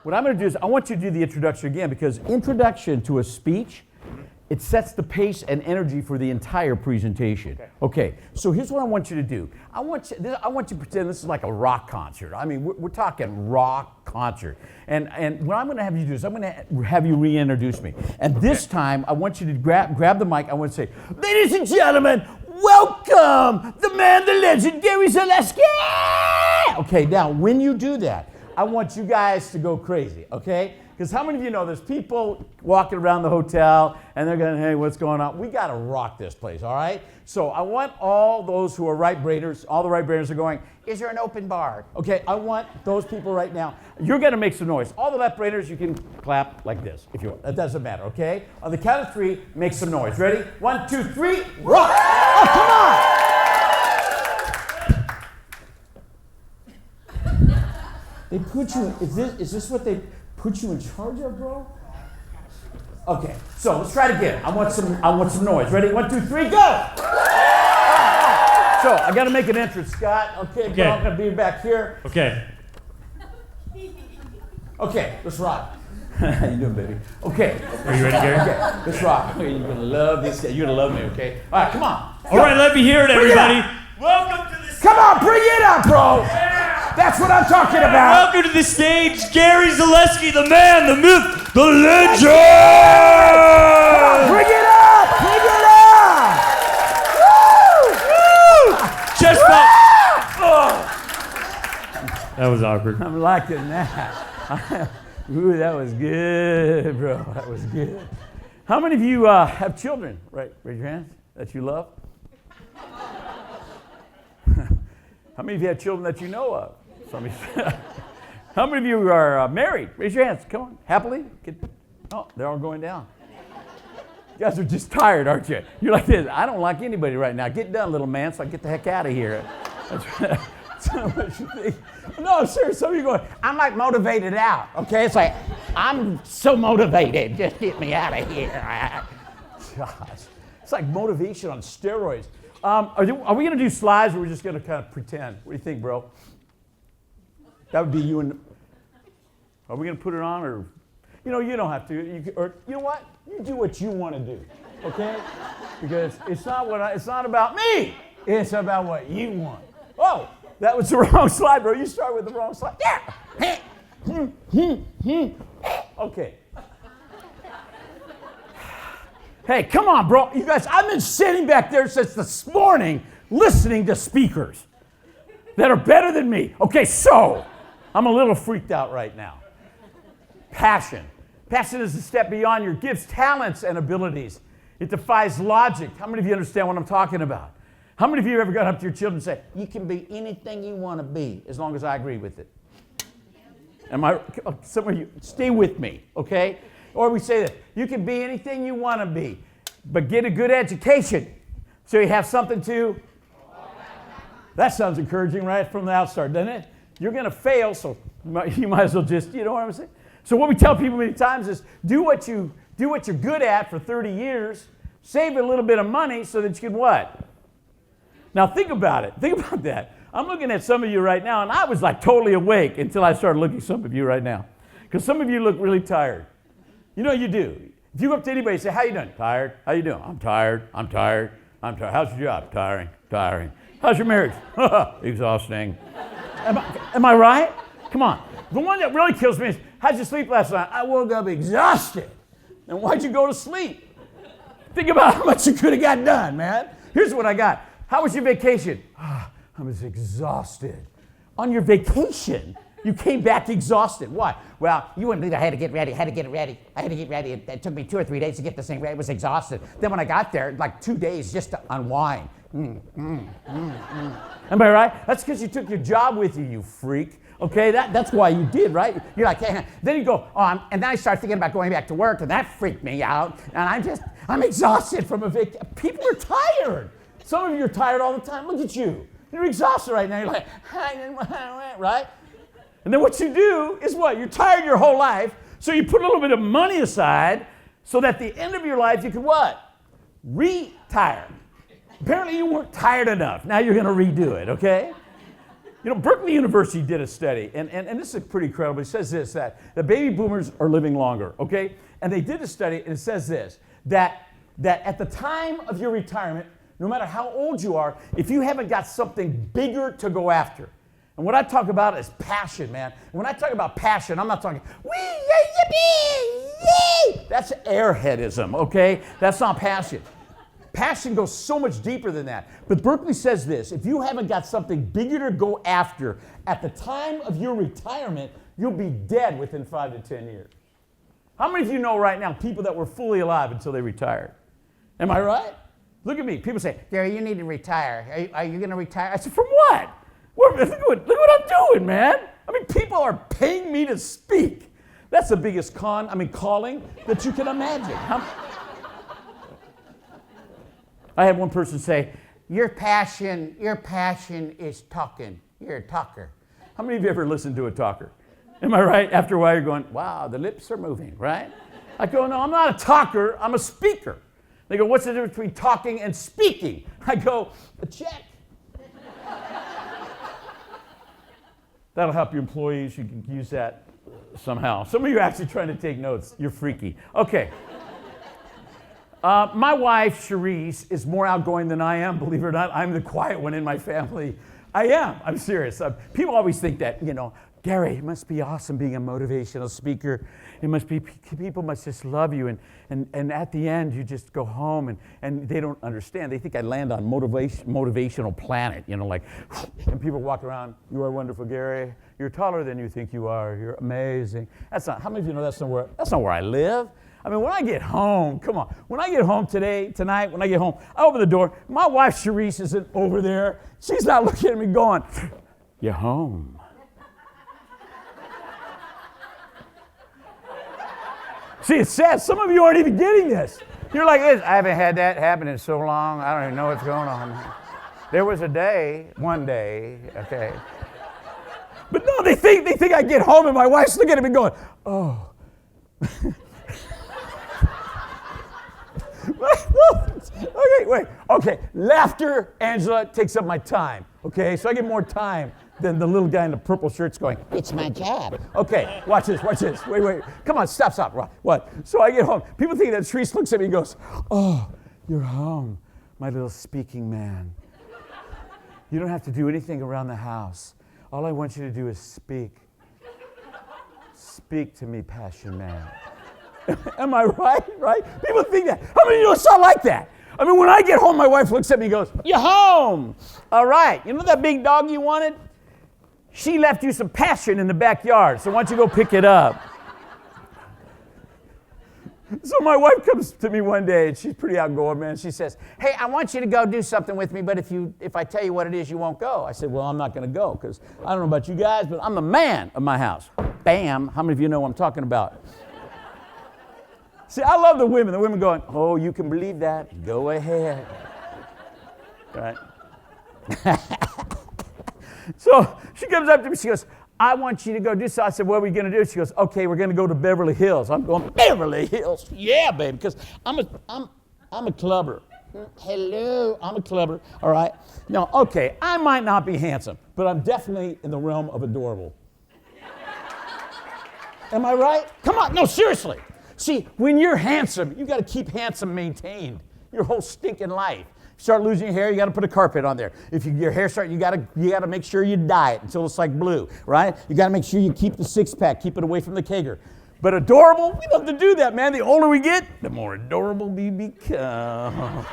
what I'm going to do is I want you to do the introduction again, because introduction to a speech, it sets the pace and energy for the entire presentation. Okay, so here's what I want you to do. I want you to pretend this is like a rock concert. I mean, we're talking rock concert. And what I'm going to have you do is I'm going to have you reintroduce me. And this time, I want you to grab the mic. I want to say, ladies and gentlemen, welcome the man, the legend, Gary Zelesky! Okay, now, when you do that, I want you guys to go crazy, okay? Because how many of you know there's people walking around the hotel and they're going, hey, what's going on? We got to rock this place, all right? So I want all those who are right brainers, all the right brainers are going, is there an open bar? Okay, I want those people right now. You're going to make some noise. All the left brainers, you can clap like this if you want. That doesn't matter, okay? On the count of 3, make some noise. Ready? 1, 2, 3, rock! Oh, come on! They put you, is this what they put you in charge of, bro? Okay, so let's try it again. I want some noise. Ready? 1, 2, 3, go! So I got to make an entrance, Scott. Okay, bro, I'm gonna be back here. Okay. Okay, let's rock. How you doing, baby? Okay. Are you ready, Gary? Okay, let's rock. You're gonna love this guy. You're gonna love me, okay? All right, come on. All right, let me hear it, everybody. Welcome to the stage. Come on, bring it up, bro. That's what I'm talking about. Welcome to the stage, Gary Zelesky, the man, the myth, the legend. Bring it up! Bring it up! Woo! Woo! Chest bump. Oh. That was awkward. I'm liking that. Ooh, that was good, bro. That was good. How many of you have children? Right, raise your hands that you love. How many of you have children that you know of? How many of you are married? Raise your hands. Come on. Happily? Oh, they're all going down. You guys are just tired, aren't you? You're like this. I don't like anybody right now. Get done, little man, so I can get the heck out of here. That's what you think. No, sir, some of you going, I'm like motivated out. Okay? It's like, I'm so motivated. Just get me out of here. Gosh. It's like motivation on steroids. Are we going to do slides, or are we just going to kind of pretend? What do you think, bro? That would be you and... Are we going to put it on, or... You know, you don't have to. Or you know what? You do what you want to do, okay? Because it's not about me. It's about what you want. Oh, that was the wrong slide, bro. You start with the wrong slide. Yeah. Okay. Hey, come on, bro. You guys, I've been sitting back there since this morning listening to speakers that are better than me. Okay, so I'm a little freaked out right now. Passion. Passion is a step beyond your gifts, talents, and abilities. It defies logic. How many of you understand what I'm talking about? How many of you ever got up to your children and say, you can be anything you want to be as long as I agree with it? Some of you, stay with me, okay? Or we say that, you can be anything you want to be, but get a good education so you have something to... That sounds encouraging right from the outstart, doesn't it? You're going to fail, so you might as well just, you know what I'm saying? So what we tell people many times is do what you're good at for 30 years, save a little bit of money so that you can what? Now think about it. Think about that. I'm looking at some of you right now, and I was like totally awake until I started looking at some of you right now. Because some of you look really tired. You know you do. If you go up to anybody and say, how you doing? Tired. How you doing? I'm tired. I'm tired. I'm tired. How's your job? Tiring. Tiring. How's your marriage? Exhausting. Am I right? Come on. The one that really kills me is, how'd you sleep last night? I woke up exhausted. And why'd you go to sleep? Think about how much you could have got done, man. Here's what I got. How was your vacation? I was exhausted. On your vacation, you came back exhausted. Why? Well, you wouldn't believe I had to get ready. It took me 2 or 3 days to get this thing ready. I was exhausted. Then when I got there, like 2 days just to unwind. Am I right? That's because you took your job with you, you freak. Okay, that's why you did, right? You're like, hey. Then you go, and then I start thinking about going back to work, and that freaked me out. And I'm exhausted from a vacation. People are tired. Some of you are tired all the time. Look at you. You're exhausted right now. You're like, right? And then what you do is what? You're tired your whole life, so you put a little bit of money aside so that at the end of your life you can what? Retire. Apparently you weren't tired enough. Now you're going to redo it, okay? You know, Berkeley University did a study, and this is pretty incredible. It says this, that the baby boomers are living longer, okay? And they did a study, and it says this, that at the time of your retirement, no matter how old you are, if you haven't got something bigger to go after, and what I talk about is passion, man. When I talk about passion, I'm not talking, wee, yay, yippee, yay! That's airheadism, okay? That's not passion. Passion goes so much deeper than that. But Berkeley says this, if you haven't got something bigger to go after at the time of your retirement, you'll be dead within 5 to 10 years. How many of you know right now people that were fully alive until they retired? Am I right? Look at me. People say, Gary, you need to retire. Are you going to retire? I said, from what? Look what I'm doing, man. I mean, people are paying me to speak. That's the biggest calling that you can imagine. I had one person say, your passion is talking. You're a talker. How many of you ever listened to a talker? Am I right? After a while, you're going, wow, the lips are moving, right? I go, no, I'm not a talker. I'm a speaker. They go, what's the difference between talking and speaking? I go, a check. That'll help your employees. You can use that somehow. Some of you are actually trying to take notes. You're freaky. Okay. My wife, Cherise, is more outgoing than I am. Believe it or not, I'm the quiet one in my family. I am. I'm serious. People always think that, Gary, it must be awesome being a motivational speaker. It must be, people must just love you. And at the end, you just go home and they don't understand. They think I land on motivational planet, and people walk around, you are wonderful, Gary. You're taller than you think you are. You're amazing. How many of you know that's not where I live? I mean, when I get home, come on. When I get home tonight, when I get home, I open the door. My wife, Cherise, isn't over there. She's not looking at me going, you're home. See, it's sad. Some of you aren't even getting this. You're like this. I haven't had that happen in so long. I don't even know what's going on. There was one day, okay. But no, they think I get home and my wife's looking at me going, oh. Okay. Laughter, Angela, takes up my time. Okay, so I get more time than the little guy in the purple shirt's going, it's my job. Okay, watch this. Wait. Come on, stop. What? So I get home. People think that Therese looks at me and goes, oh, you're home, my little speaking man. You don't have to do anything around the house. All I want you to do is speak. Speak to me, passion man. Am I right? People think that. How many of you know it's not like that? I mean, when I get home, my wife looks at me and goes, you're home. All right. You know that big dog you wanted? She left you some passion in the backyard, so why don't you go pick it up? So my wife comes to me one day, and she's pretty outgoing, man. She says, hey, I want you to go do something with me, but if I tell you what it is, you won't go. I said, well, I'm not going to go, because I don't know about you guys, but I'm the man of my house. Bam. How many of you know what I'm talking about? See, I love the women. The women going, oh, you can believe that. Go ahead. Right? So she comes up to me. She goes, I want you to go do so. I said, what are we going to do? She goes, okay, we're going to go to Beverly Hills. I'm going, Beverly Hills? Yeah, baby, because I'm a clubber. Hello, I'm a clubber. All right? Now, okay, I might not be handsome, but I'm definitely in the realm of adorable. Am I right? Come on. No, seriously. See, when you're handsome, you got to keep handsome maintained your whole stinking life. Start losing your hair, you got to put a carpet on there. If your hair you got to make sure you dye it until it's like blue, right? You got to make sure you keep the six-pack, keep it away from the kegger. But adorable, we love to do that, man. The older we get, the more adorable we become.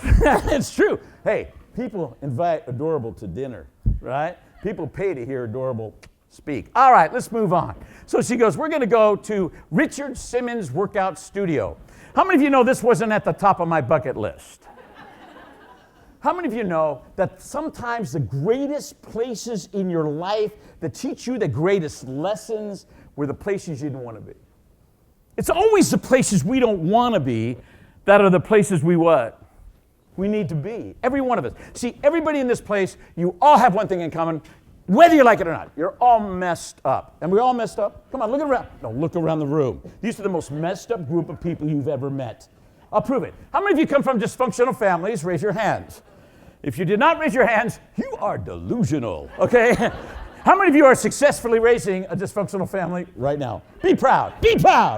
It's true. Hey, people invite adorable to dinner, right? People pay to hear adorable speak. All right, let's move on. So she goes, we're going to go to Richard Simmons Workout Studio. How many of you know this wasn't at the top of my bucket list? How many of you know that sometimes the greatest places in your life that teach you the greatest lessons were the places you didn't want to be? It's always the places we don't want to be that are the places we what? We need to be. Every one of us. See, everybody in this place, you all have one thing in common. Whether you like it or not, you're all messed up. And we're all messed up? Come on, look around. No, look around the room. These are the most messed up group of people you've ever met. I'll prove it. How many of you come from dysfunctional families? Raise your hands. If you did not raise your hands, you are delusional, okay? How many of you are successfully raising a dysfunctional family right now? Be proud,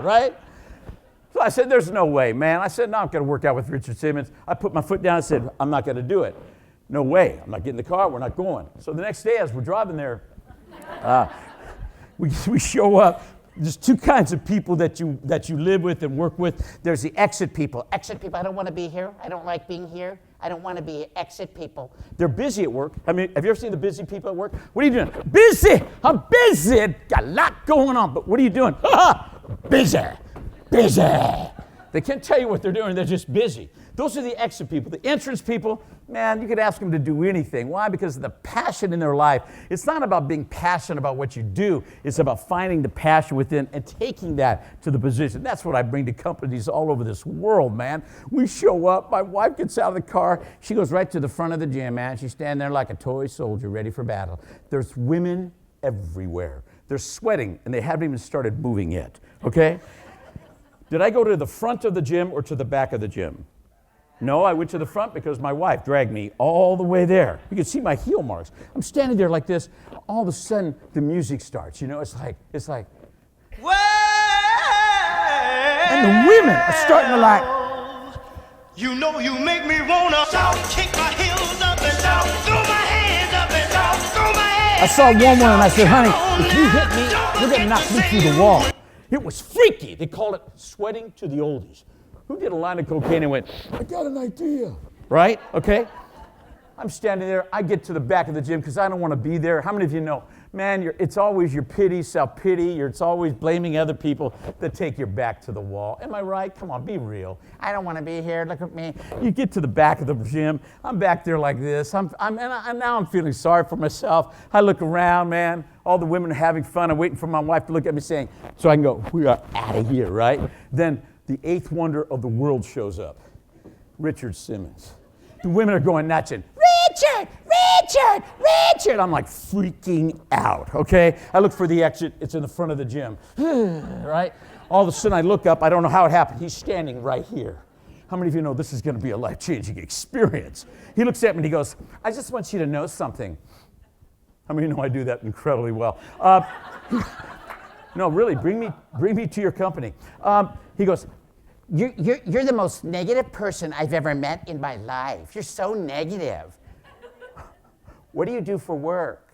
right? So I said, there's no way, man. I said, no, I'm going to work out with Richard Simmons. I put my foot down and said, I'm not going to do it. No way. I'm not getting in the car. We're not going. So the next day as we're driving there, we show up. There's two kinds of people that you live with and work with. There's the exit people. Exit people, I don't want to be here. I don't like being here. I don't want to be exit people. They're busy at work. I mean, have you ever seen the busy people at work? What are you doing? Busy. I'm busy. Got a lot going on. But what are you doing? Busy. They can't tell you what they're doing. They're just busy. Those are the exit people. The entrance people, man, you could ask them to do anything. Why? Because of the passion in their life. It's not about being passionate about what you do. It's about finding the passion within and taking that to the position. That's what I bring to companies all over this world, man. We show up. My wife gets out of the car. She goes right to the front of the gym, man. She's standing there like a toy soldier ready for battle. There's women everywhere. They're sweating, and they haven't even started moving yet, okay? Did I go to the front of the gym or to the back of the gym? No, I went to the front because my wife dragged me all the way there. You can see my heel marks. I'm standing there like this. All of a sudden, the music starts. You know, it's like. Well, and the women are starting to like. You know you make me wanna shout, kick my heels up and shout, throw my hands up and shout, throw my hands. I saw one woman and I said, honey, if you hit me, you're gonna knock me through the wall. It was freaky. They call it sweating to the oldies. Who did a line of cocaine and went, I got an idea, right? Okay? I'm standing there. I get to the back of the gym because I don't want to be there. How many of you know, man, it's always your pity, self-pity. It's always blaming other people that take your back to the wall. Am I right? Come on, be real. I don't want to be here. Look at me. You get to the back of the gym. I'm back there like this. And now I'm feeling sorry for myself. I look around, man. All the women are having fun. I'm waiting for my wife to look at me saying, so I can go, we are out of here, right? Then the eighth wonder of the world shows up, Richard Simmons. The women are going nuts and, Richard! I'm like freaking out, okay? I look for the exit. It's in the front of the gym, right? All of a sudden I look up. I don't know how it happened. He's standing right here. How many of you know this is going to be a life-changing experience? He looks at me and he goes, I just want you to know something. How many of you know I do that incredibly well? No, really, bring me to your company. He goes, you're the most negative person I've ever met in my life. You're so negative. What do you do for work?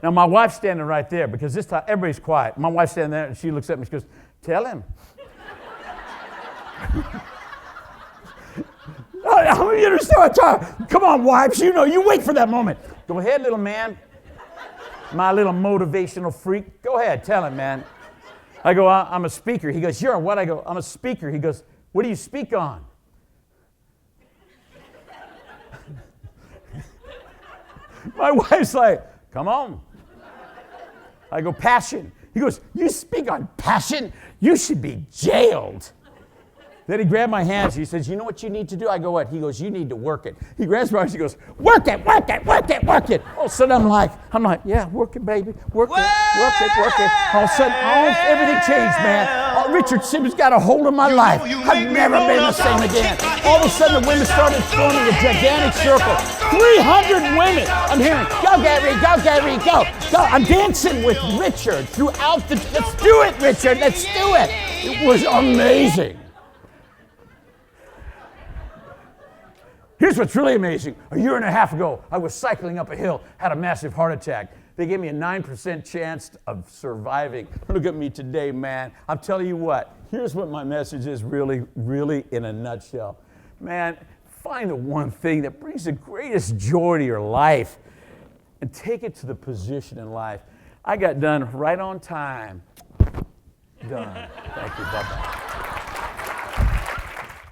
Now, my wife's standing right there because this time everybody's quiet. My wife's standing there and she looks at me and she goes, tell him. How many of you understand what I'm talking? Come on, wives, you know, you wait for that moment. Go ahead, little man. My little motivational freak. Go ahead, tell him, man. I go, I'm a speaker. He goes, you're a what? I go, I'm a speaker. He goes, what do you speak on? My wife's like, come on. I go, passion. He goes, you speak on passion? You should be jailed. Then he grabbed my hands. He says, you know what you need to do? I go, what? He goes, you need to work it. He grabs my arms. He goes, work it. All of a sudden, I'm like, yeah, work it, baby. Work it. All of a sudden, everything changed, man. Richard Simmons got a hold of my life. I've never been the same again. All of a sudden, the women started forming a gigantic circle. 300 women. I'm hearing, go, Gary, go. I'm dancing with Richard throughout let's do it, Richard. Let's do it. It was amazing. Here's what's really amazing. A year and a half ago, I was cycling up a hill, had a massive heart attack. They gave me a 9% chance of surviving. Look at me today, man. I'm telling you what, here's what my message is really in a nutshell. Man, find the one thing that brings the greatest joy to your life and take it to the position in life. I got done right on time. Done. Thank you. Bye-bye.